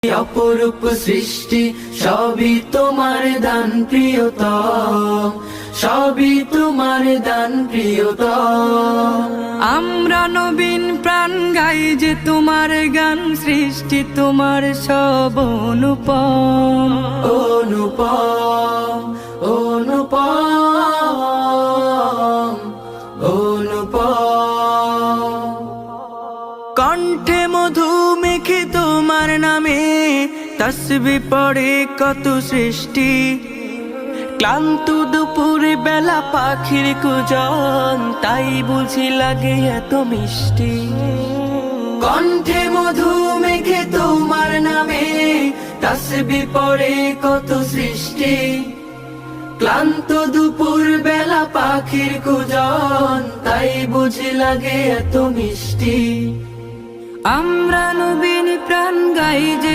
অপরূপ সৃষ্টি সবই তোমার দান প্রিয়তম, সবই তোমার দান প্রিয়তম। আমরা নবীন প্রাণ গাই যে তোমার গান, সৃষ্টি তোমার সব অনুপম। অনুপম অনুপম অনুপম। কণ্ঠে মধু মেখে তোমার নামে তসবিহ পড়ে কত সৃষ্টি। ক্লান্ত দুপুরে বেলা পাখির কুজন, তাই বুঝি লাগে এত মিষ্টি। কণ্ঠে মধু মেখে তোমার নামে তাসবিহ পড়ে কত সৃষ্টি। ক্লান্ত দুপুর বেলা পাখির কুজন, তাই বুঝি লাগে এত মিষ্টি। আমরা নবীন প্রাণ গাই যে